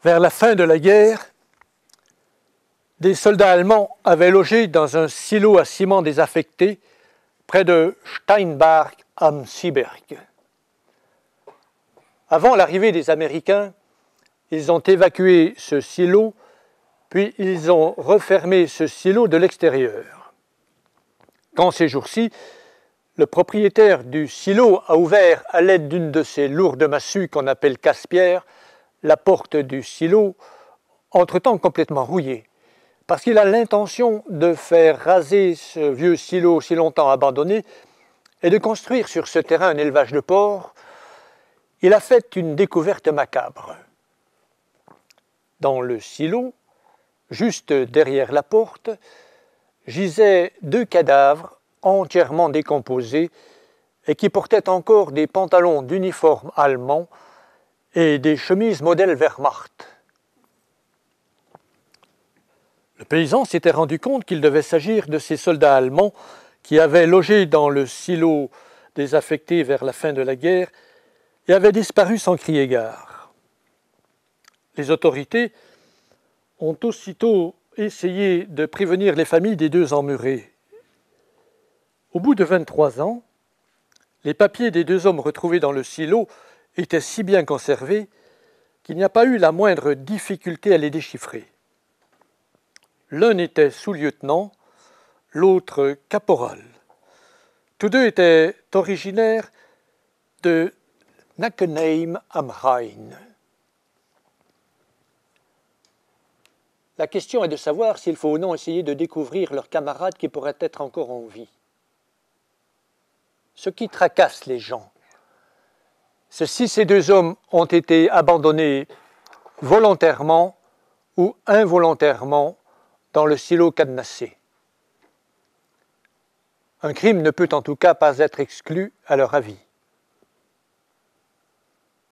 Vers la fin de la guerre, des soldats allemands avaient logé dans un silo à ciment désaffecté près de Steinbach am Seeberg. Avant l'arrivée des Américains, ils ont évacué ce silo, puis ils ont refermé ce silo de l'extérieur. Quand ces jours-ci, le propriétaire du silo a ouvert à l'aide d'une de ces lourdes massues qu'on appelle casse-pierre la porte du silo, entre-temps complètement rouillée, parce qu'il a l'intention de faire raser ce vieux silo si longtemps abandonné et de construire sur ce terrain un élevage de porcs. Il a fait une découverte macabre. Dans le silo, juste derrière la porte, gisaient 2 cadavres entièrement décomposés et qui portaient encore des pantalons d'uniforme allemand et des chemises modèle Wehrmacht. Le paysan s'était rendu compte qu'il devait s'agir de ces soldats allemands qui avaient logé dans le silo désaffecté vers la fin de la guerre et avaient disparu sans crier gare. Les autorités ont aussitôt essayé de prévenir les familles des 2 emmurés. Au bout de 23 ans, les papiers des 2 hommes retrouvés dans le silo étaient si bien conservés qu'il n'y a pas eu la moindre difficulté à les déchiffrer. L'un était sous-lieutenant, l'autre caporal. Tous 2 étaient originaires de Nackenheim am Rhein. La question est de savoir s'il faut ou non essayer de découvrir leurs camarades qui pourraient être encore en vie. Ce qui tracasse les gens, c'est si ces 2 hommes ont été abandonnés volontairement ou involontairement dans le silo cadenassé. Un crime ne peut en tout cas pas être exclu à leur avis.